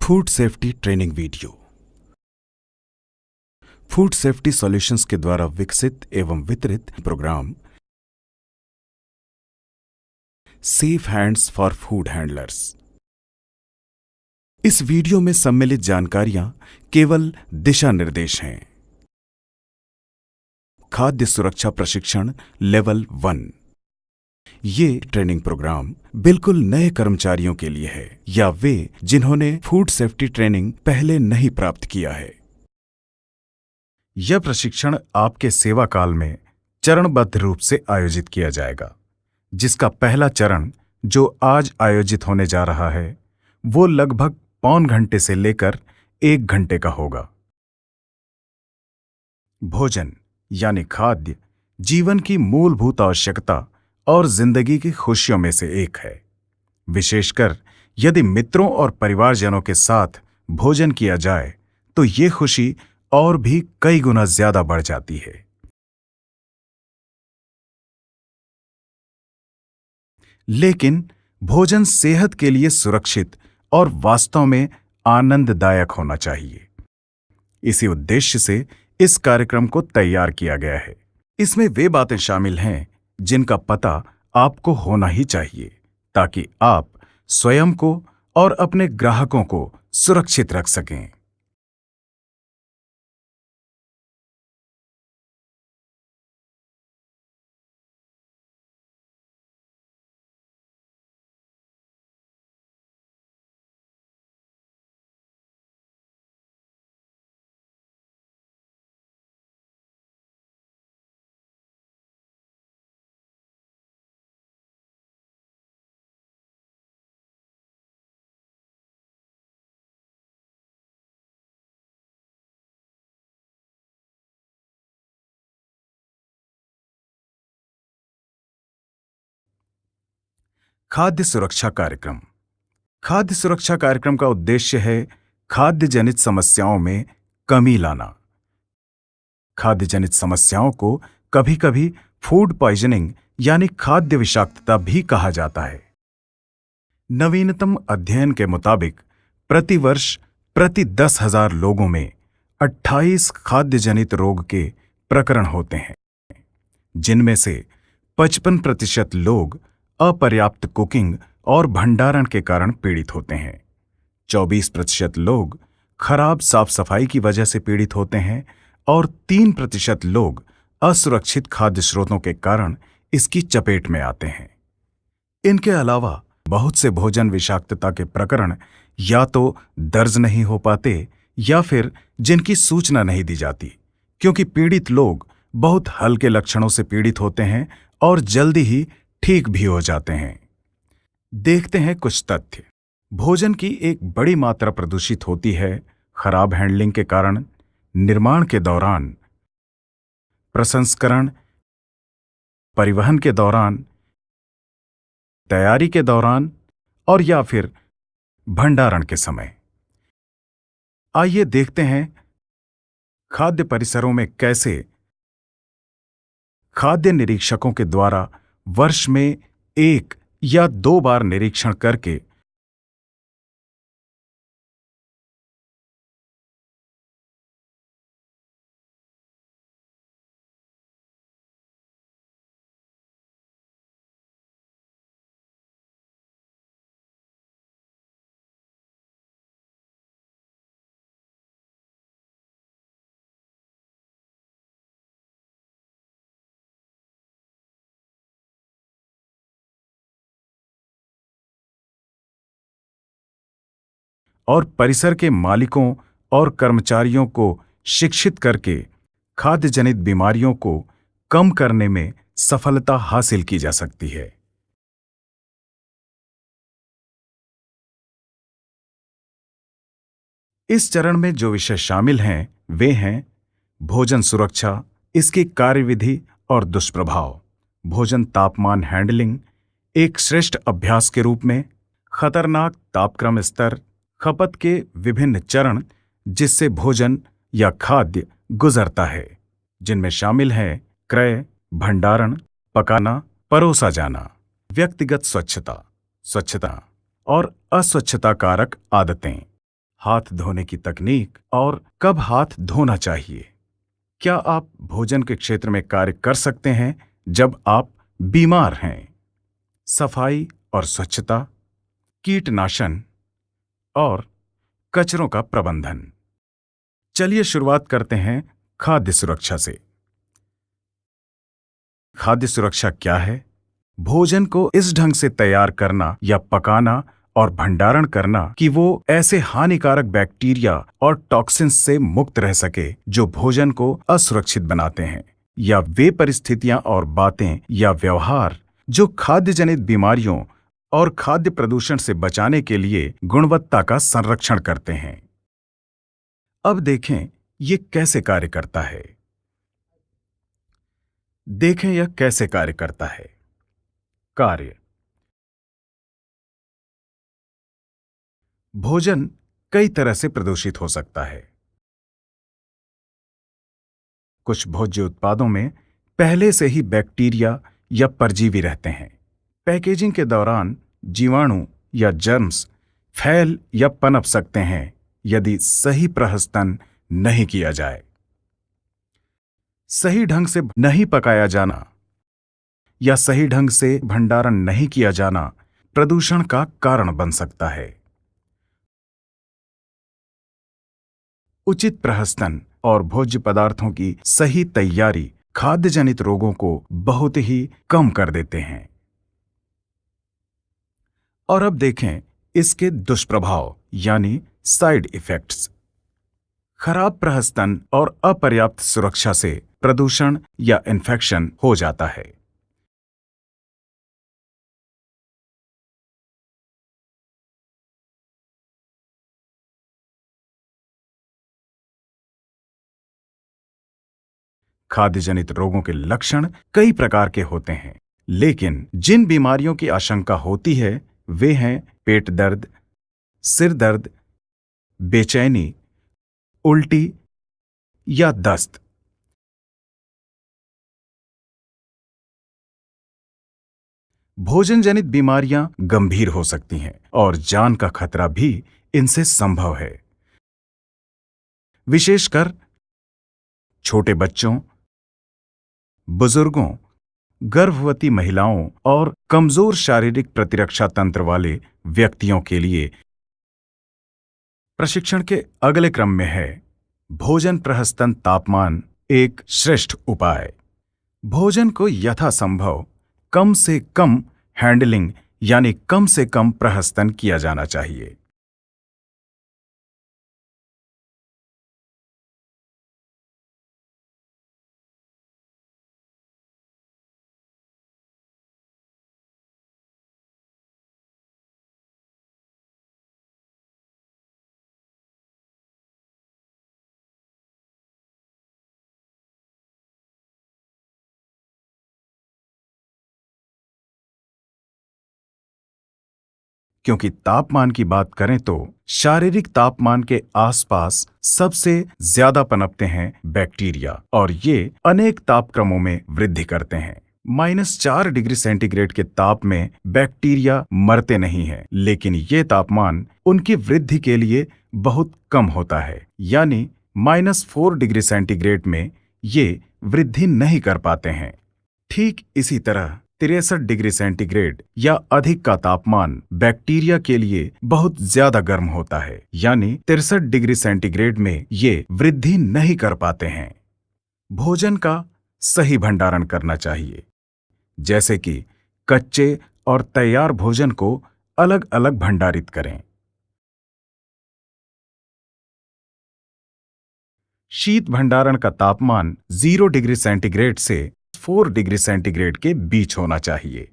Food safety training video. Food safety solutions के द्वारा विकसित एवं वितरित program safe hands for food handlers. इस वीडियो में सम्मिलित जानकारियां केवल दिशा निर्देश हैं। खाद्य सुरक्षा प्रशिक्षण लेवल 1। ये ट्रेनिंग प्रोग्राम बिल्कुल नए कर्मचारियों के लिए है या वे जिन्होंने फूड सेफ्टी ट्रेनिंग पहले नहीं प्राप्त किया है। यह प्रशिक्षण आपके सेवा काल में चरणबद्ध रूप से आयोजित किया जाएगा, जिसका पहला चरण जो आज आयोजित होने जा रहा है वो लगभग पौन घंटे से लेकर 1 घंटे का होगा। भोजन यानी खाद्य जीवन की मूलभूत आवश्यकता और जिंदगी की खुशियों में से एक है। विशेषकर यदि मित्रों और परिवारजनों के साथ भोजन किया जाए तो ये खुशी और भी कई गुना ज्यादा बढ़ जाती है। लेकिन भोजन सेहत के लिए सुरक्षित और वास्तव में आनंददायक होना चाहिए। इसी उद्देश्य से इस कार्यक्रम को तैयार किया गया है। इसमें वे बातें शामिल हैं जिनका पता आपको होना ही चाहिए ताकि आप स्वयं को और अपने ग्राहकों को सुरक्षित रख सकें। खाद्य सुरक्षा कार्यक्रम। खाद्य सुरक्षा कार्यक्रम का उद्देश्य है खाद्य जनित समस्याओं में कमी लाना। खाद्य जनित समस्याओं को कभी-कभी फूड पॉइजनिंग यानी खाद्य विषाक्तता भी कहा जाता है। नवीनतम अध्ययन के मुताबिक प्रतिवर्ष प्रति 10,000 लोगों में 28 खाद्य जनित रोग के प्रकरण होते हैं, जिनमें से 55% लोग अपर्याप्त कुकिंग और भंडारण के कारण पीड़ित होते हैं। 24% लोग खराब साफ सफाई की वजह से पीड़ित होते हैं और 3% लोग असुरक्षित खाद्य स्रोतों के कारण इसकी चपेट में आते हैं। इनके अलावा बहुत से भोजन विषाक्तता के प्रकरण या तो दर्ज नहीं हो पाते या फिर जिनकी सूचना नहीं दी जाती, क्योंकि पीड़ित लोग बहुत हल्के लक्षणों से पीड़ित होते हैं और जल्दी ही ठीक भी हो जाते हैं। देखते हैं कुछ तथ्य। भोजन की एक बड़ी मात्रा प्रदूषित होती है खराब हैंडलिंग के कारण, निर्माण के दौरान, प्रसंस्करण, परिवहन के दौरान, तैयारी के दौरान और या फिर भंडारण के समय। आइए देखते हैं खाद्य परिसरों में कैसे खाद्य निरीक्षकों के द्वारा वर्ष में 1 या 2 बार निरीक्षण करके और परिसर के मालिकों और कर्मचारियों को शिक्षित करके खाद्य जनित बीमारियों को कम करने में सफलता हासिल की जा सकती है। इस चरण में जो विषय शामिल हैं वे हैं भोजन सुरक्षा, इसकी कार्यविधि और दुष्प्रभाव, भोजन तापमान हैंडलिंग एक श्रेष्ठ अभ्यास के रूप में, खतरनाक तापक्रम स्तर, खपत के विभिन्न चरण जिससे भोजन या खाद्य गुजरता है, जिनमें शामिल हैं क्रय, भंडारण, पकाना, परोसा जाना, व्यक्तिगत स्वच्छता और अस्वच्छता कारक आदतें, हाथ धोने की तकनीक और कब हाथ धोना चाहिए। क्या आप भोजन के क्षेत्र में कार्य कर सकते हैं जब आप बीमार हैं? सफाई और स्वच्छता, कीटनाशन और कचरों का प्रबंधन। चलिए शुरुआत करते हैं खाद्य सुरक्षा से। खाद्य सुरक्षा क्या है? भोजन को इस ढंग से तैयार करना या पकाना और भंडारण करना कि वो ऐसे हानिकारक बैक्टीरिया और टॉक्सिन्स से मुक्त रह सके जो भोजन को असुरक्षित बनाते हैं, या वे परिस्थितियां और बातें या व्यवहार जो खाद्य जनित बीमारियों और खाद्य प्रदूषण से बचाने के लिए गुणवत्ता का संरक्षण करते हैं। अब देखें ये कैसे कार्य करता है। देखें यह कैसे कार्य करता है। कार्य: भोजन कई तरह से प्रदूषित हो सकता है। कुछ भोज्य उत्पादों में पहले से ही बैक्टीरिया या परजीवी रहते हैं। पैकेजिंग के दौरान जीवाणु या जर्म्स फैल या पनप सकते हैं यदि सही प्रहस्तन नहीं किया जाए। सही ढंग से नहीं पकाया जाना या सही ढंग से भंडारण नहीं किया जाना प्रदूषण का कारण बन सकता है। उचित प्रहस्तन और भोज्य पदार्थों की सही तैयारी खाद्य जनित रोगों को बहुत ही कम कर देते हैं। और अब देखें इसके दुष्प्रभाव यानी साइड इफेक्ट्स। खराब प्रहस्तन और अपर्याप्त सुरक्षा से प्रदूषण या इन्फेक्शन हो जाता है। खाद्य जनित रोगों के लक्षण कई प्रकार के होते हैं, लेकिन जिन बीमारियों की आशंका होती है वे हैं पेट दर्द, सिर दर्द, बेचैनी, उल्टी या दस्त। भोजन जनित बीमारियां गंभीर हो सकती हैं और जान का खतरा भी इनसे संभव है। विशेषकर छोटे बच्चों, बुजुर्गों, गर्भवती महिलाओं और कमजोर शारीरिक प्रतिरक्षा तंत्र वाले व्यक्तियों के लिए। प्रशिक्षण के अगले क्रम में है भोजन प्रहस्तन तापमान एक श्रेष्ठ उपाय। भोजन को यथासंभव कम से कम हैंडलिंग यानी कम से कम प्रहस्तन किया जाना चाहिए। क्योंकि तापमान की बात करें तो शारीरिक तापमान के आसपास सबसे ज्यादा पनपते हैं बैक्टीरिया और ये अनेक तापक्रमों में वृद्धि करते हैं। -4 डिग्री सेंटीग्रेड के ताप में बैक्टीरिया मरते नहीं हैं, लेकिन ये तापमान उनकी वृद्धि के लिए बहुत कम होता है, यानी -4 डिग्री सेंटीग्रेड में ये वृद्धि नहीं कर पाते हैं। ठीक इसी तरह 63 डिग्री सेंटीग्रेड या अधिक का तापमान बैक्टीरिया के लिए बहुत ज्यादा गर्म होता है, यानी 63 डिग्री सेंटीग्रेड में ये वृद्धि नहीं कर पाते हैं। भोजन का सही भंडारण करना चाहिए, जैसे कि कच्चे और तैयार भोजन को अलग अलग भंडारित करें। शीत भंडारण का तापमान 0 डिग्री सेंटीग्रेड से 4 डिग्री सेंटीग्रेड के बीच होना चाहिए।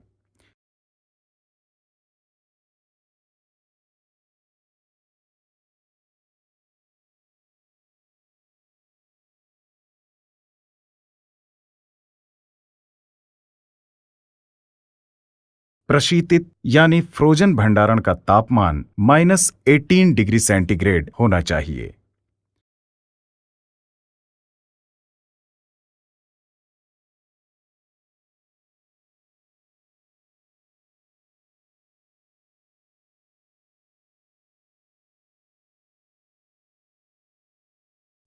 प्रशीतित यानी फ्रोजन भंडारण का तापमान -18 डिग्री सेंटीग्रेड होना चाहिए।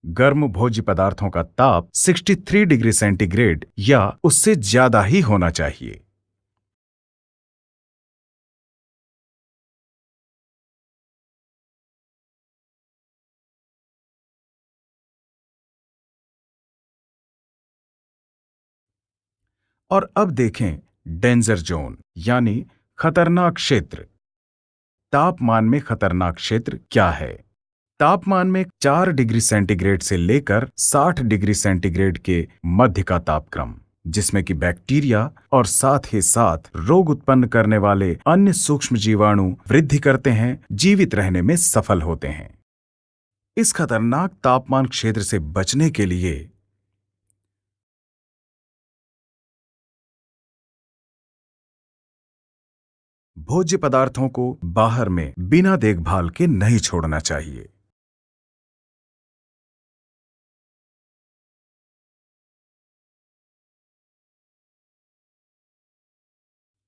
गर्म भोज्य पदार्थों का ताप 63 डिग्री सेंटीग्रेड या उससे ज्यादा ही होना चाहिए। और अब देखें डेंजर जोन यानी खतरनाक क्षेत्र। तापमान में खतरनाक क्षेत्र क्या है? तापमान में 4 डिग्री सेंटीग्रेड से लेकर 60 डिग्री सेंटीग्रेड के मध्य का तापक्रम, जिसमें कि बैक्टीरिया और साथ ही साथ रोग उत्पन्न करने वाले अन्य सूक्ष्म जीवाणु वृद्धि करते हैं, जीवित रहने में सफल होते हैं। इस खतरनाक तापमान क्षेत्र से बचने के लिए भोज्य पदार्थों को बाहर में बिना देखभाल के नहीं छोड़ना चाहिए।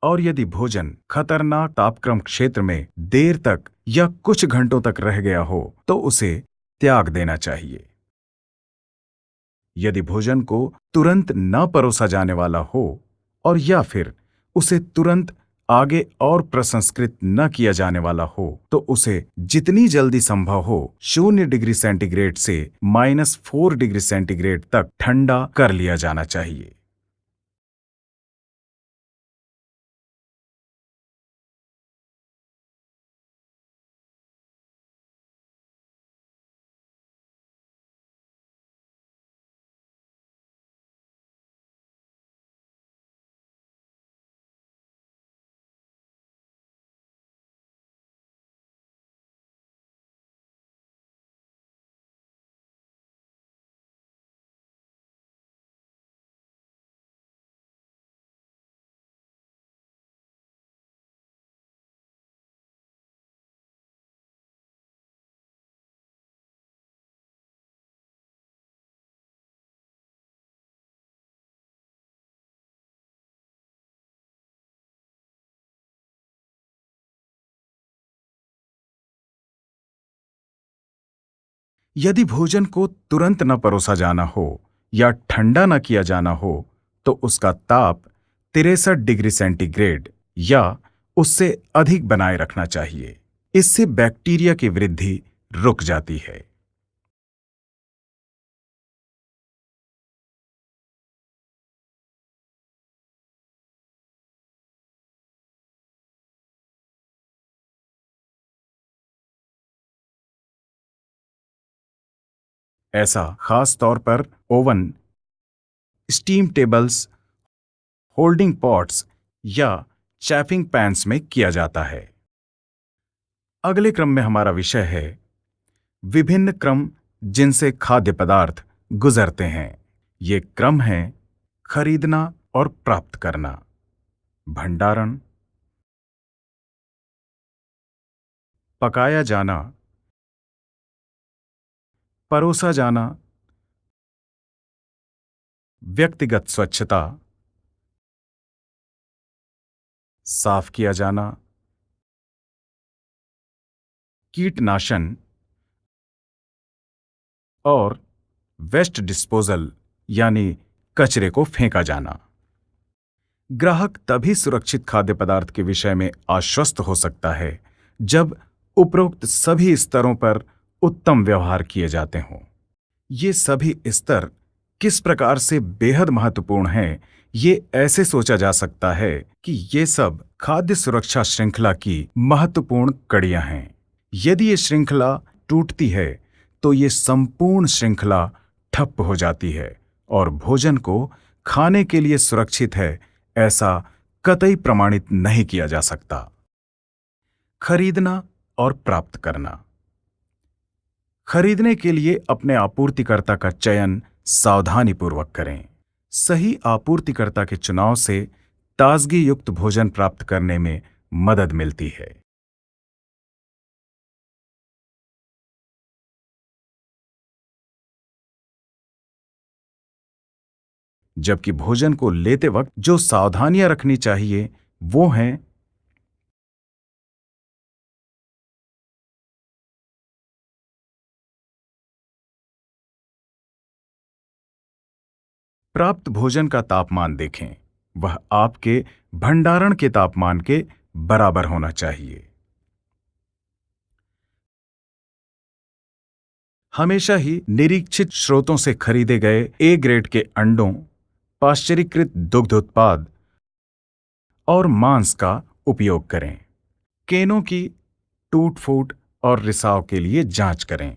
और यदि भोजन खतरनाक तापक्रम क्षेत्र में देर तक या कुछ घंटों तक रह गया हो तो उसे त्याग देना चाहिए। यदि भोजन को तुरंत न परोसा जाने वाला हो और या फिर उसे तुरंत आगे और प्रसंस्कृत न किया जाने वाला हो तो उसे जितनी जल्दी संभव हो 0 डिग्री सेंटीग्रेड से -4 डिग्री सेंटीग्रेड तक ठंडा कर लिया जाना चाहिए। यदि भोजन को तुरंत न परोसा जाना हो या ठंडा न किया जाना हो तो उसका ताप 63 डिग्री सेंटीग्रेड या उससे अधिक बनाए रखना चाहिए। इससे बैक्टीरिया की वृद्धि रुक जाती है। ऐसा खास तौर पर oven, steam tables, holding pots या चैफिंग पैन्स में किया जाता है। अगले क्रम में हमारा विषय है विभिन्न क्रम जिनसे खाद्य पदार्थ गुजरते हैं। ये क्रम हैं खरीदना और प्राप्त करना, भंडारण, पकाया जाना, परोसा जाना, व्यक्तिगत स्वच्छता, साफ किया जाना, कीटनाशन और वेस्ट डिस्पोजल यानी कचरे को फेंका जाना। ग्राहक तभी सुरक्षित खाद्य पदार्थ के विषय में आश्वस्त हो सकता है जब उपरोक्त सभी स्तरों पर उत्तम व्यवहार किए जाते हों। ये सभी स्तर किस प्रकार से बेहद महत्वपूर्ण हैं, ये ऐसे सोचा जा सकता है कि ये सब खाद्य सुरक्षा श्रृंखला की महत्वपूर्ण कड़ियां हैं। यदि ये श्रृंखला टूटती है तो ये संपूर्ण श्रृंखला ठप्प हो जाती है और भोजन को खाने के लिए सुरक्षित है ऐसा कतई प्रमाणित नहीं किया जा सकता। खरीदना और प्राप्त करना। खरीदने के लिए अपने आपूर्तिकर्ता का चयन सावधानीपूर्वक करें। सही आपूर्तिकर्ता के चुनाव से ताजगी युक्त भोजन प्राप्त करने में मदद मिलती है। जबकि भोजन को लेते वक्त जो सावधानियां रखनी चाहिए वो हैं प्राप्त भोजन का तापमान देखें, वह आपके भंडारण के तापमान के बराबर होना चाहिए। हमेशा ही निरीक्षित स्रोतों से खरीदे गए ए ग्रेड के अंडों, पाश्चरीकृत दुग्ध उत्पाद और मांस का उपयोग करें। केनों की टूट फूट और रिसाव के लिए जांच करें।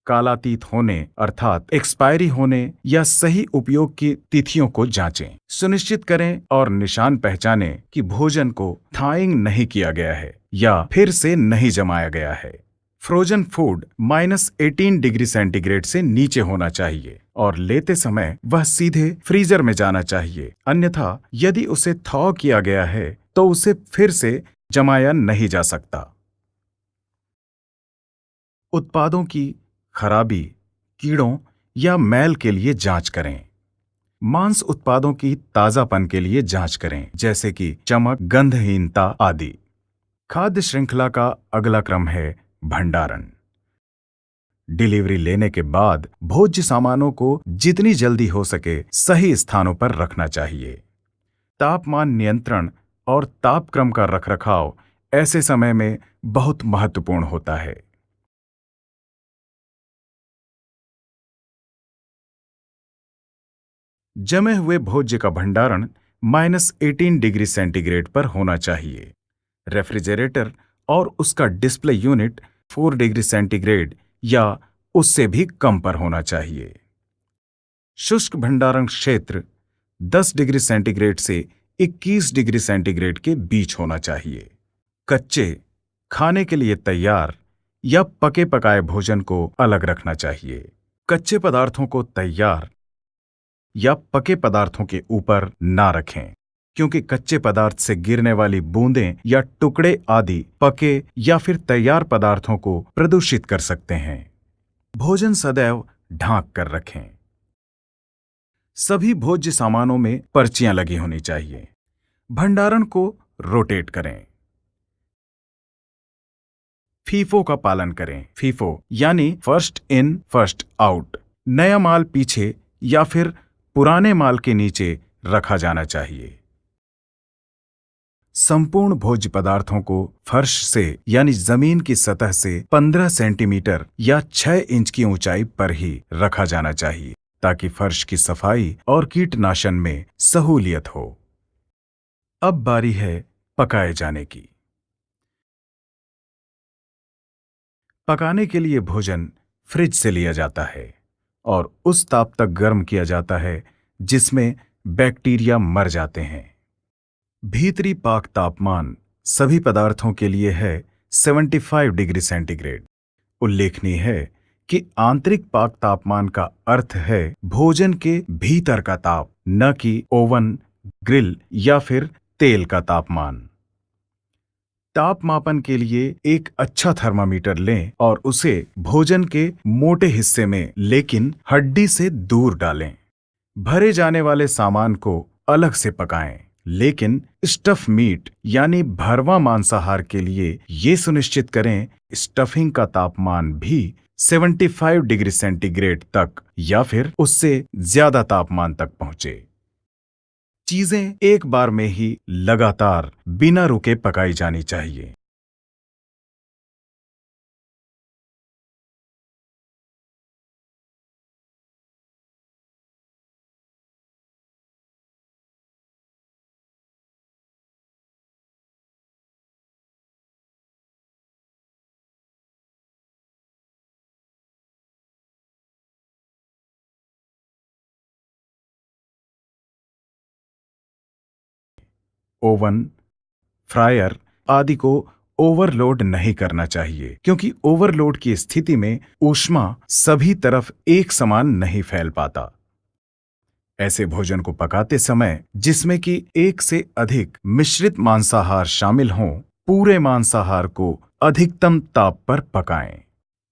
कालातीत होने अर्थात एक्सपायरी होने या सही उपयोग की तिथियों को जांचें। सुनिश्चित करें और निशान पहचानें कि भोजन को थाइंग नहीं किया गया है या फिर से नहीं जमाया गया है। फ्रोजन फूड -18 डिग्री सेंटीग्रेड से नीचे होना चाहिए और लेते समय वह सीधे फ्रीजर में जाना चाहिए, अन्यथा यदि उसे थॉ किया गया है तो उसे फिर से जमाया नहीं जा सकता। उत्पादों की खराबी, कीड़ों या मैल के लिए जांच करें। मांस उत्पादों की ताजापन के लिए जांच करें, जैसे कि चमक, गंधहीनता आदि। खाद्य श्रृंखला का अगला क्रम है भंडारण। डिलीवरी लेने के बाद भोज्य सामानों को जितनी जल्दी हो सके सही स्थानों पर रखना चाहिए। तापमान नियंत्रण और तापक्रम का रखरखाव ऐसे समय में बहुत महत्वपूर्ण होता है। जमे हुए भोज्य का भंडारण -18 डिग्री सेंटीग्रेड पर होना चाहिए। रेफ्रिजरेटर और उसका डिस्प्ले यूनिट 4 डिग्री सेंटीग्रेड या उससे भी कम पर होना चाहिए। शुष्क भंडारण क्षेत्र 10 डिग्री सेंटीग्रेड से 21 डिग्री सेंटीग्रेड के बीच होना चाहिए। कच्चे, खाने के लिए तैयार या पके पकाए भोजन को अलग रखना चाहिए। कच्चे पदार्थों को तैयार या पके पदार्थों के ऊपर ना रखें, क्योंकि कच्चे पदार्थ से गिरने वाली बूंदें या टुकड़े आदि पके या फिर तैयार पदार्थों को प्रदूषित कर सकते हैं। भोजन सदैव ढांक कर रखें। सभी भोज्य सामानों में पर्चियां लगी होनी चाहिए। भंडारण को रोटेट करें। फीफो का पालन करें। फीफो यानी फर्स्ट इन फर्स्ट आउट। नया माल पीछे या फिर पुराने माल के नीचे रखा जाना चाहिए। संपूर्ण भोज्य पदार्थों को फर्श से यानी जमीन की सतह से 15 सेंटीमीटर या 6 इंच की ऊंचाई पर ही रखा जाना चाहिए, ताकि फर्श की सफाई और कीटनाशन में सहूलियत हो। अब बारी है पकाए जाने की। पकाने के लिए भोजन फ्रिज से लिया जाता है और उस ताप तक गर्म किया जाता है जिसमें बैक्टीरिया मर जाते हैं। भीतरी पाक तापमान सभी पदार्थों के लिए है 75 डिग्री सेंटीग्रेड। उल्लेखनीय है कि आंतरिक पाक तापमान का अर्थ है भोजन के भीतर का ताप, न कि ओवन, ग्रिल या फिर तेल का तापमान। ताप मापन के लिए एक अच्छा थर्मामीटर लें और उसे भोजन के मोटे हिस्से में लेकिन हड्डी से दूर डालें। भरे जाने वाले सामान को अलग से पकाएं, लेकिन स्टफ मीट यानी भरवा मांसाहार के लिए ये सुनिश्चित करें स्टफिंग का तापमान भी 75 डिग्री सेंटीग्रेड तक या फिर उससे ज्यादा तापमान तक पहुंचे। चीजें एक बार में ही लगातार बिना रुके पकाई जानी चाहिए। ओवन, फ्रायर आदि को ओवरलोड नहीं करना चाहिए, क्योंकि ओवरलोड की स्थिति में ऊष्मा सभी तरफ एक समान नहीं फैल पाता। ऐसे भोजन को पकाते समय जिसमें कि एक से अधिक मिश्रित मांसाहार शामिल हों, पूरे मांसाहार को अधिकतम ताप पर पकाएं।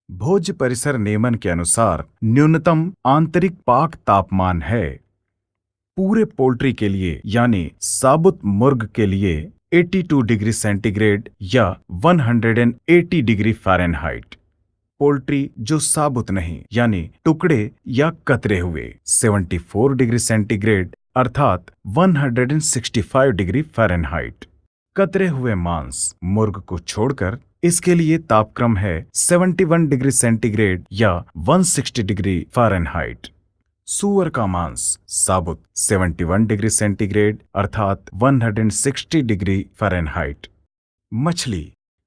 भोज्य परिसर नियमन के अनुसार न्यूनतम आंतरिक पाक तापमान है पूरे पोल्ट्री के लिए यानी साबुत मुर्ग के लिए 82 डिग्री सेंटीग्रेड या 180 डिग्री फ़ारेनहाइट। पोल्ट्री जो साबुत नहीं यानी टुकड़े या कतरे हुए। 74 डिग्री सेंटीग्रेड अर्थात 165 डिग्री फ़ारेनहाइट। कतरे हुए मांस मुर्ग को छोड़कर इसके लिए तापक्रम है 71 डिग्री सेंटीग्रेड या 160 डिग्री फ़ारेनहाइट। सूअर का मांस साबुत 71 डिग्री सेंटीग्रेड अर्थात 160 डिग्री फ़ारेनहाइट।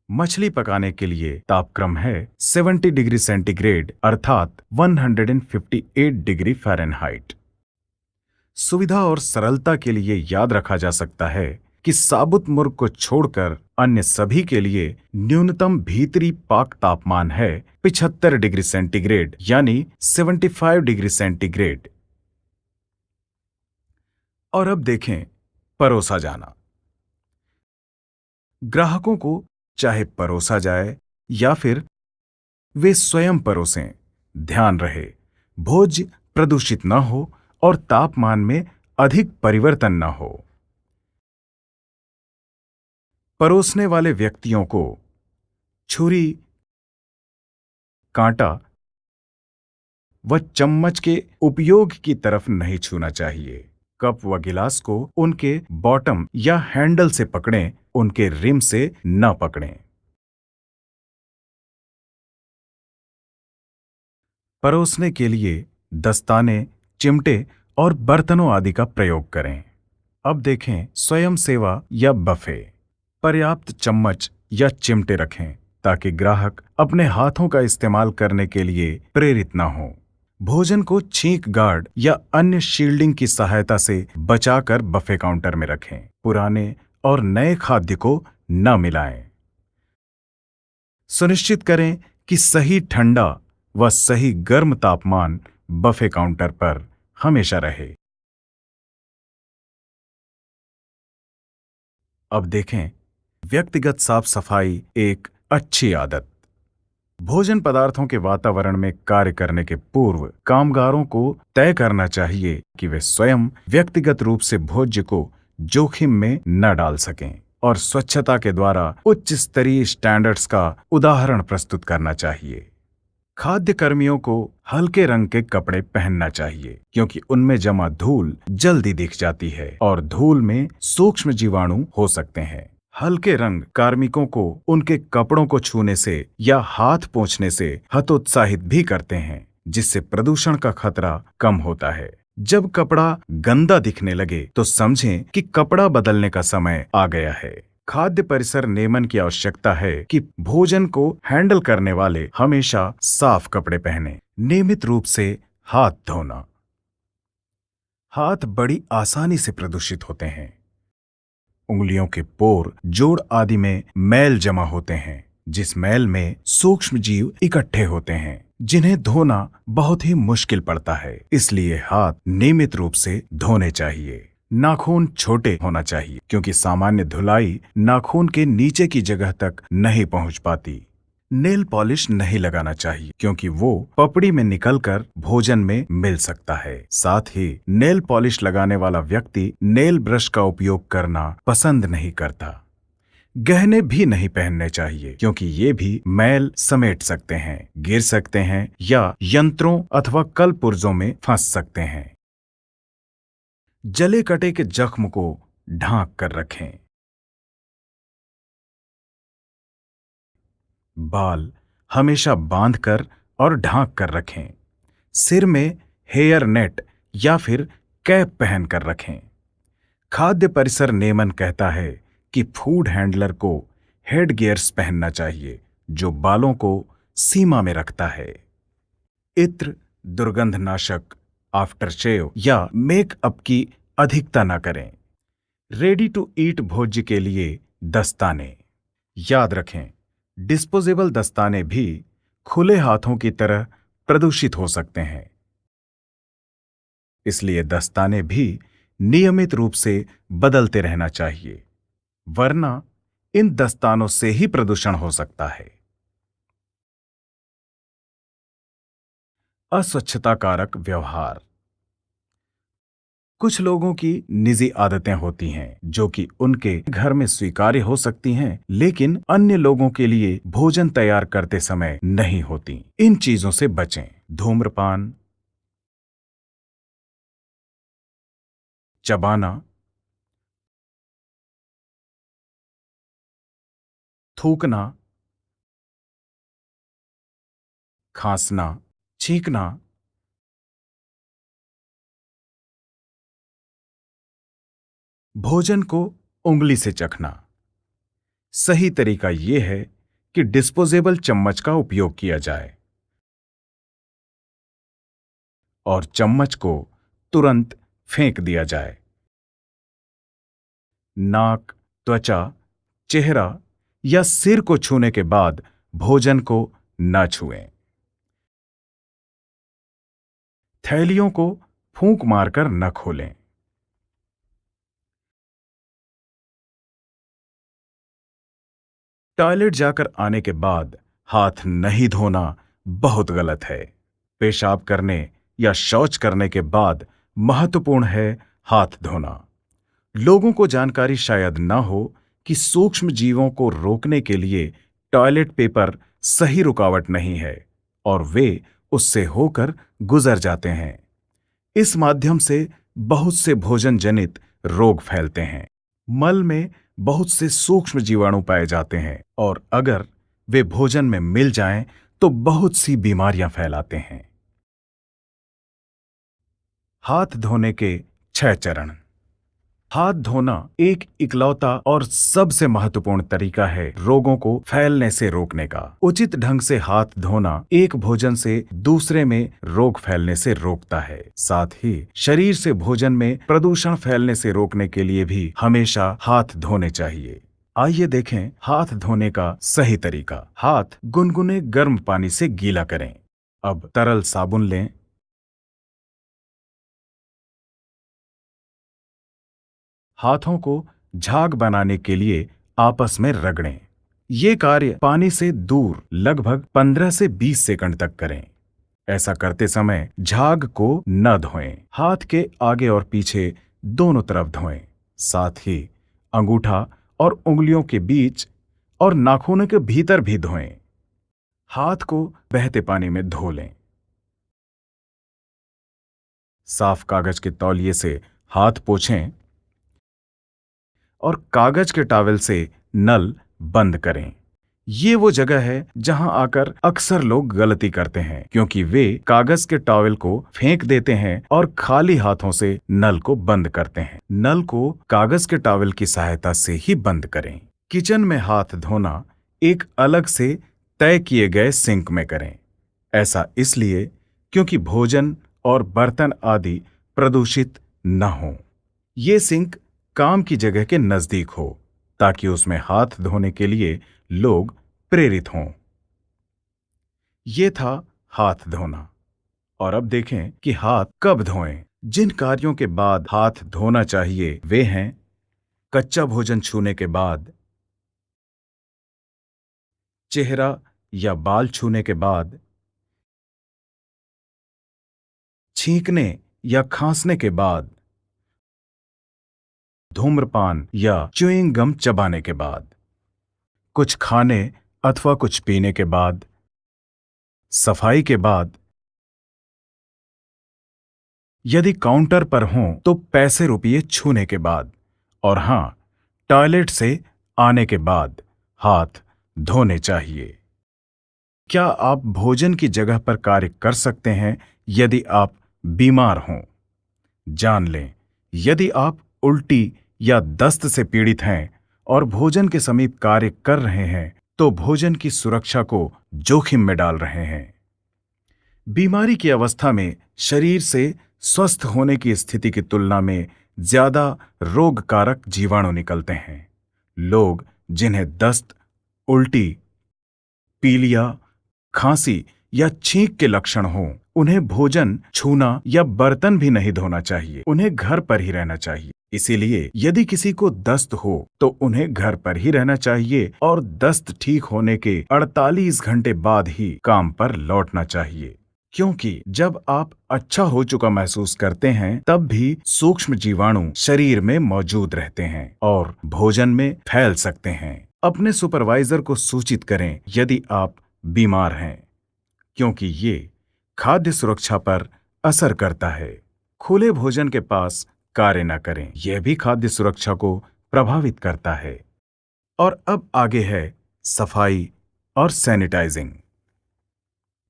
मछली पकाने के लिए तापक्रम है 70 डिग्री सेंटीग्रेड अर्थात 158 डिग्री फ़ारेनहाइट। सुविधा और सरलता के लिए याद रखा जा सकता है कि साबुत मुर्ग को छोड़कर अन्य सभी के लिए न्यूनतम भीतरी पाक तापमान है 75 डिग्री सेंटीग्रेड यानी 75 डिग्री सेंटीग्रेड। और अब देखें परोसा जाना। ग्राहकों को चाहे परोसा जाए या फिर वे स्वयं परोसें, ध्यान रहे भोज्य प्रदूषित न हो और तापमान में अधिक परिवर्तन न हो। परोसने वाले व्यक्तियों को छुरी, कांटा व चम्मच के उपयोग की तरफ नहीं छूना चाहिए। कप व गिलास को उनके बॉटम या हैंडल से पकड़ें, उनके रिम से न पकड़ें। परोसने के लिए दस्ताने, चिमटे और बर्तनों आदि का प्रयोग करें। अब देखें स्वयं सेवा या बफे। पर्याप्त चम्मच या चिमटे रखें ताकि ग्राहक अपने हाथों का इस्तेमाल करने के लिए प्रेरित न हो। भोजन को छींक गार्ड या अन्य शील्डिंग की सहायता से बचाकर बफे काउंटर में रखें। पुराने और नए खाद्य को न मिलाएं। सुनिश्चित करें कि सही ठंडा व सही गर्म तापमान बफे काउंटर पर हमेशा रहे। अब देखें व्यक्तिगत साफ सफाई एक अच्छी आदत। भोजन पदार्थों के वातावरण में कार्य करने के पूर्व कामगारों को तय करना चाहिए कि वे स्वयं व्यक्तिगत रूप से भोज्य को जोखिम में न डाल सकें और स्वच्छता के द्वारा उच्च स्तरीय स्टैंडर्ड्स का उदाहरण प्रस्तुत करना चाहिए। खाद्य कर्मियों को हल्के रंग के कपड़े पहनना चाहिए क्योंकि उनमें जमा धूल जल्दी दिख जाती है और धूल में सूक्ष्म जीवाणु हो सकते हैं। हल्के रंग कार्मिकों को उनके कपड़ों को छूने से या हाथ पोंछने से हतोत्साहित भी करते हैं, जिससे प्रदूषण का खतरा कम होता है। जब कपड़ा गंदा दिखने लगे तो समझें कि कपड़ा बदलने का समय आ गया है। खाद्य परिसर नियमन की आवश्यकता है कि भोजन को हैंडल करने वाले हमेशा साफ कपड़े पहने। नियमित रूप से हाथ धोना। हाथ बड़ी आसानी से प्रदूषित होते हैं। उंगलियों के पोर, जोड़ आदि में मैल जमा होते हैं, जिस मैल में सूक्ष्म जीव इकट्ठे होते हैं, जिन्हें धोना बहुत ही मुश्किल पड़ता है। इसलिए हाथ नियमित रूप से धोने चाहिए। नाखून छोटे होना चाहिए क्योंकि सामान्य धुलाई नाखून के नीचे की जगह तक नहीं पहुंच पाती। नेल पॉलिश नहीं लगाना चाहिए क्योंकि वो पपड़ी में निकलकर भोजन में मिल सकता है। साथ ही नेल पॉलिश लगाने वाला व्यक्ति नेल ब्रश का उपयोग करना पसंद नहीं करता। गहने भी नहीं पहनने चाहिए क्योंकि ये भी मैल समेट सकते हैं, गिर सकते हैं या यंत्रों अथवा कलपुर्जों में फंस सकते हैं। जले कटे के जख्म को ढांक कर रखें। बाल हमेशा बांधकर और ढांक कर रखें। सिर में हेयर नेट या फिर कैप पहन कर रखें। खाद्य परिसर नियमन कहता है कि फूड हैंडलर को हेड गियर्स पहनना चाहिए जो बालों को सीमा में रखता है। इत्र, दुर्गंधनाशक, आफ्टर शेव या मेकअप की अधिकता न करें। रेडी टू ईट भोज्य के लिए दस्ताने। याद रखें डिस्पोजेबल दस्ताने भी खुले हाथों की तरह प्रदूषित हो सकते हैं, इसलिए दस्ताने भी नियमित रूप से बदलते रहना चाहिए, वरना इन दस्तानों से ही प्रदूषण हो सकता है। अस्वच्छता कारक व्यवहार। कुछ लोगों की निजी आदतें होती हैं जो कि उनके घर में स्वीकार्य हो सकती हैं, लेकिन अन्य लोगों के लिए भोजन तैयार करते समय नहीं होती। इन चीजों से बचें। धूम्रपान, चबाना, थूकना, खांसना, छींकना, भोजन को उंगली से चखना। सही तरीका यह है कि डिस्पोजेबल चम्मच का उपयोग किया जाए और चम्मच को तुरंत फेंक दिया जाए। नाक, त्वचा, चेहरा या सिर को छूने के बाद भोजन को न छुएं। थैलियों को फूंक मारकर न खोलें। टॉयलेट जाकर आने के बाद हाथ नहीं धोना बहुत गलत है। पेशाब करने या शौच करने के बाद महत्वपूर्ण है हाथ धोना। लोगों को जानकारी शायद न हो कि सूक्ष्म जीवों को रोकने के लिए टॉयलेट पेपर सही रुकावट नहीं है और वे उससे होकर गुजर जाते हैं। इस माध्यम से बहुत से भोजन जनित रोग फैलते हैं। मल में बहुत से सूक्ष्म जीवाणु पाए जाते हैं और अगर वे भोजन में मिल जाएं तो बहुत सी बीमारियां फैलाते हैं। हाथ धोने के 6 चरण। हाथ धोना एक इकलौता और सबसे महत्वपूर्ण तरीका है रोगों को फैलने से रोकने का। उचित ढंग से हाथ धोना एक भोजन से दूसरे में रोग फैलने से रोकता है। साथ ही शरीर से भोजन में प्रदूषण फैलने से रोकने के लिए भी हमेशा हाथ धोने चाहिए। आइए देखें हाथ धोने का सही तरीका। हाथ गुनगुने गर्म पानी से गीला करें। अब तरल साबुन लें। हाथों को झाग बनाने के लिए आपस में रगड़ें। ये कार्य पानी से दूर लगभग 15 से 20 सेकंड तक करें। ऐसा करते समय झाग को न धोएं। हाथ के आगे और पीछे दोनों तरफ धोएं। साथ ही अंगूठा और उंगलियों के बीच और नाखूनों के भीतर भी धोएं। हाथ को बहते पानी में धो लें। साफ कागज के तौलिए से हाथ पोंछें और कागज के टॉवेल से नल बंद करें। ये वो जगह है जहां आकर अक्सर लोग गलती करते हैं, क्योंकि वे कागज के टॉवेल को फेंक देते हैं और खाली हाथों से नल को बंद करते हैं। नल को कागज के टॉवेल की सहायता से ही बंद करें। किचन में हाथ धोना एक अलग से तय किए गए सिंक में करें। ऐसा इसलिए क्योंकि भोजन और बर्तन आदि प्रदूषित न हों। ये सिंक काम की जगह के नजदीक हो ताकि उसमें हाथ धोने के लिए लोग प्रेरित हों। ये था हाथ धोना। और अब देखें कि हाथ कब धोएं। जिन कार्यों के बाद हाथ धोना चाहिए वे हैं कच्चा भोजन छूने के बाद, चेहरा या बाल छूने के बाद, छींकने या खांसने के बाद, धूम्रपान या च्युइंग गम चबाने के बाद, कुछ खाने अथवा कुछ पीने के बाद, सफाई के बाद, यदि काउंटर पर हों तो पैसे रुपये छूने के बाद, और हां, टॉयलेट से आने के बाद हाथ धोने चाहिए। क्या आप भोजन की जगह पर कार्य कर सकते हैं यदि आप बीमार हों? जान लें, यदि आप उल्टी या दस्त से पीड़ित हैं और भोजन के समीप कार्य कर रहे हैं तो भोजन की सुरक्षा को जोखिम में डाल रहे हैं। बीमारी की अवस्था में शरीर से स्वस्थ होने की स्थिति की तुलना में ज्यादा रोगकारक जीवाणु निकलते हैं। लोग जिन्हें दस्त, उल्टी, पीलिया, खांसी या छींक के लक्षण हों, उन्हें भोजन छूना या बर्तन भी नहीं धोना चाहिए। उन्हें घर पर ही रहना चाहिए। इसीलिए यदि किसी को दस्त हो तो उन्हें घर पर ही रहना चाहिए और दस्त ठीक होने के 48 घंटे बाद ही काम पर लौटना चाहिए। क्योंकि जब आप अच्छा हो चुका महसूस करते हैं, तब भी सूक्ष्म जीवाणु शरीर में मौजूद रहते हैं और भोजन में फैल सकते हैं। अपने सुपरवाइजर को सूचित करें यदि आप बीमार हैं, क्योंकि ये खाद्य सुरक्षा पर असर करता है। खुले भोजन के पास कार्य न करें, यह भी खाद्य सुरक्षा को प्रभावित करता है। और अब आगे है सफाई और सैनिटाइजिंग।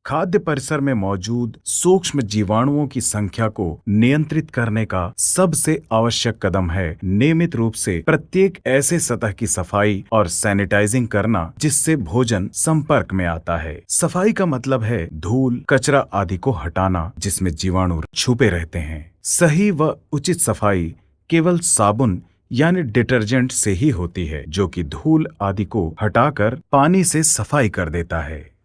खाद्य परिसर में मौजूद सूक्ष्म जीवाणुओं की संख्या को नियंत्रित करने का सबसे आवश्यक कदम है नियमित रूप से प्रत्येक ऐसे सतह की सफाई और सैनिटाइजिंग करना जिससे भोजन संपर्क में आता है। सफाई का मतलब है धूल, कचरा आदि को हटाना जिसमें जीवाणु छुपे रहते हैं। सही व उचित सफाई केवल साबुन यानी डिटर्जेंट से ही होती है, जो कि धूल आदि को हटाकर पानी से सफाई कर देता है।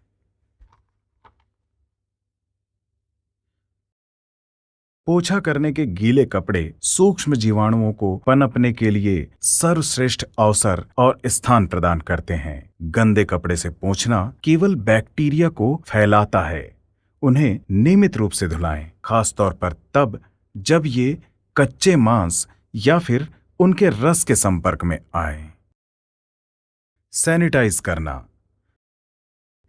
पोछा करने के गीले कपड़े सूक्ष्म जीवाणुओं को पनपने के लिए सर्वश्रेष्ठ अवसर और स्थान प्रदान करते हैं। गंदे कपड़े से पोंछना केवल बैक्टीरिया को फैलाता है। उन्हें नियमित रूप से धुलाएं, खासतौर पर तब जब ये कच्चे मांस या फिर उनके रस के संपर्क में आए। सैनिटाइज करना।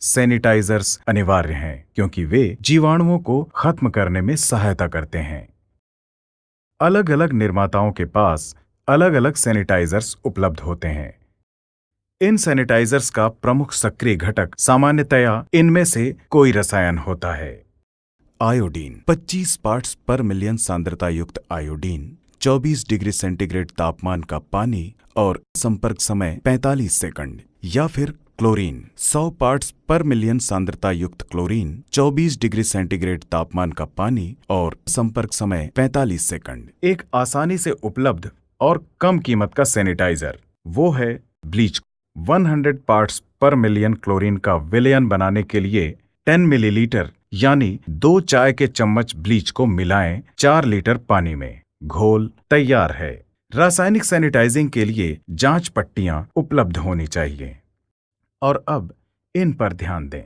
सैनिटाइजर्स अनिवार्य हैं क्योंकि वे जीवाणुओं को खत्म करने में सहायता करते हैं। अलग अलग निर्माताओं के पास अलग अलग सैनिटाइजर्स उपलब्ध होते हैं। इन सैनिटाइजर्स का प्रमुख सक्रिय घटक सामान्यतया इनमें से कोई रसायन होता है। आयोडीन 25 पार्ट्स पर मिलियन सांद्रता युक्त आयोडीन 24 डिग्री सेंटीग्रेड तापमान का पानी और संपर्क समय 45 सेकंड। या फिर क्लोरीन 100 पार्ट्स पर मिलियन सांद्रता युक्त क्लोरीन 24 डिग्री सेंटीग्रेड तापमान का पानी और संपर्क समय 45 सेकंड। एक आसानी से उपलब्ध और कम कीमत का सैनिटाइजर वो है ब्लीच। 100 पार्ट्स पर मिलियन क्लोरीन का विलयन बनाने के लिए 10 मिलीलीटर यानी 2 चाय के चम्मच ब्लीच को मिलाएं 4 लीटर पानी में। घोल तैयार है। रासायनिक सैनिटाइजिंग के लिए जांच पट्टियां उपलब्ध होनी चाहिए। और अब इन पर ध्यान दें।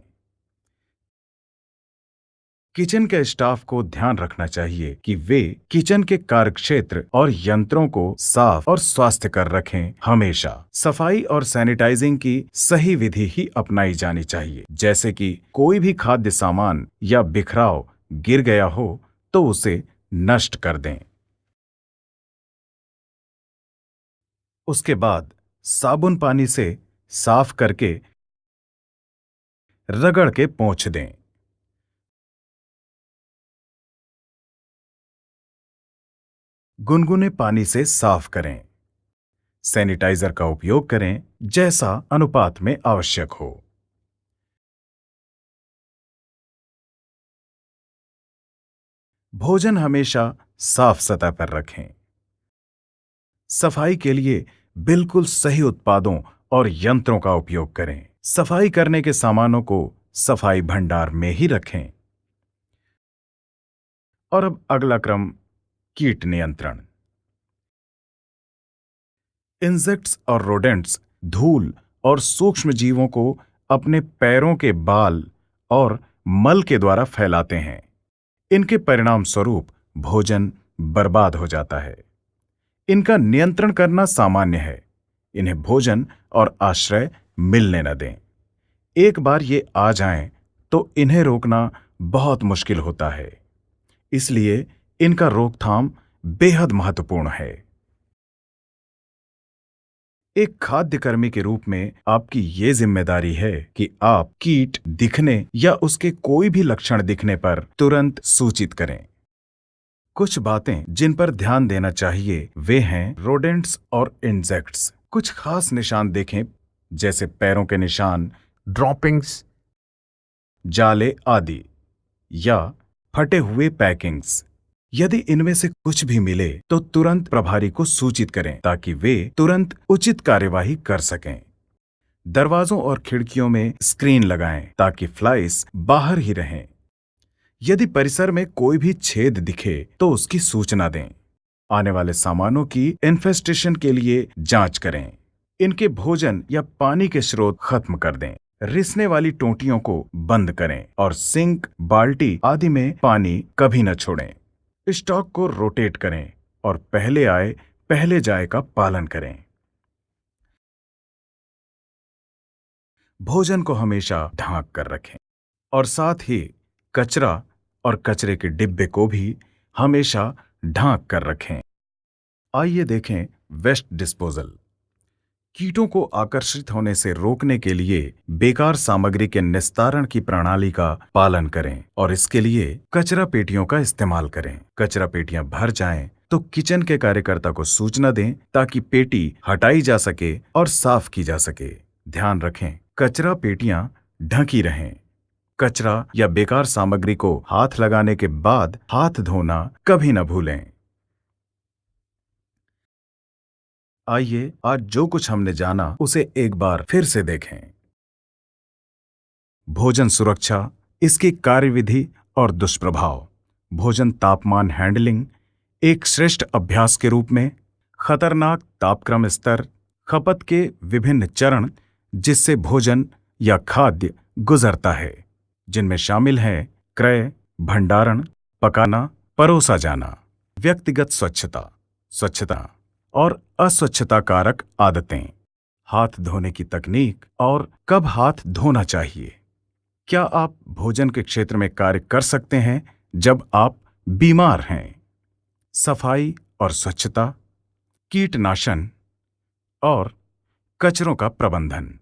किचन के स्टाफ को ध्यान रखना चाहिए कि वे किचन के कार्यक्षेत्र और यंत्रों को साफ और स्वास्थ्यकर रखें। हमेशा सफाई और सैनिटाइजिंग की सही विधि ही अपनाई जानी चाहिए। जैसे कि कोई भी खाद्य सामान या बिखराव गिर गया हो तो उसे नष्ट कर दें। उसके बाद साबुन पानी से साफ करके रगड़ के पोंछ दें। गुनगुने पानी से साफ करें। सैनिटाइजर का उपयोग करें जैसा अनुपात में आवश्यक हो। भोजन हमेशा साफ सतह पर रखें। सफाई के लिए बिल्कुल सही उत्पादों और यंत्रों का उपयोग करें। सफाई करने के सामानों को सफाई भंडार में ही रखें। और अब अगला क्रम कीट नियंत्रण। इंसेक्ट्स और रोडेंट्स धूल और सूक्ष्म जीवों को अपने पैरों के बाल और मल के द्वारा फैलाते हैं। इनके परिणाम स्वरूप भोजन बर्बाद हो जाता है। इनका नियंत्रण करना सामान्य है। इन्हें भोजन और आश्रय मिलने न दें। एक बार ये आ जाएं तो इन्हें रोकना बहुत मुश्किल होता है। इसलिए इनका रोकथाम बेहद महत्वपूर्ण है। एक खाद्य कर्मी के रूप में आपकी ये जिम्मेदारी है कि आप कीट दिखने या उसके कोई भी लक्षण दिखने पर तुरंत सूचित करें। कुछ बातें जिन पर ध्यान देना चाहिए वे हैं रोडेंट्स और इंसेक्ट्स। कुछ खास निशान देखें जैसे पैरों के निशान, ड्रॉपिंग्स, जाले आदि या फटे हुए पैकिंग्स। यदि इनमें से कुछ भी मिले तो तुरंत प्रभारी को सूचित करें ताकि वे तुरंत उचित कार्यवाही कर सकें। दरवाजों और खिड़कियों में स्क्रीन लगाएं ताकि फ्लाइज बाहर ही रहें। यदि परिसर में कोई भी छेद दिखे तो उसकी सूचना दें। आने वाले सामानों की इन्फेस्टेशन के लिए जांच करें। इनके भोजन या पानी के स्रोत खत्म कर दें। रिसने वाली टोंटियों को बंद करें और सिंक, बाल्टी आदि में पानी कभी न छोड़ें। स्टॉक को रोटेट करें और पहले आए पहले जाए का पालन करें। भोजन को हमेशा ढांक कर रखें और साथ ही कचरा और कचरे के डिब्बे को भी हमेशा ढांक कर रखें। आइए देखें वेस्ट डिस्पोजल। कीटों को आकर्षित होने से रोकने के लिए बेकार सामग्री के निस्तारण की प्रणाली का पालन करें और इसके लिए कचरा पेटियों का इस्तेमाल करें। कचरा पेटियां भर जाएं तो किचन के कार्यकर्ता को सूचना दें ताकि पेटी हटाई जा सके और साफ की जा सके। ध्यान रखें, कचरा पेटियां ढकी रहें। कचरा या बेकार सामग्री को हाथ लगाने के बाद हाथ धोना कभी न भूलें। आइए आज जो कुछ हमने जाना उसे एक बार फिर से देखें। भोजन सुरक्षा, इसकी कार्यविधि और दुष्प्रभाव। भोजन तापमान हैंडलिंग एक श्रेष्ठ अभ्यास के रूप में। खतरनाक तापक्रम स्तर, खपत के विभिन्न चरण जिससे भोजन या खाद्य गुजरता है, जिनमें शामिल है क्रय, भंडारण, पकाना, परोसा जाना। व्यक्तिगत स्वच्छता, स्वच्छता और अस्वच्छता कारक आदतें। हाथ धोने की तकनीक और कब हाथ धोना चाहिए। क्या आप भोजन के क्षेत्र में कार्य कर सकते हैं जब आप बीमार हैं? सफाई और स्वच्छता, कीटनाशन और कचरों का प्रबंधन।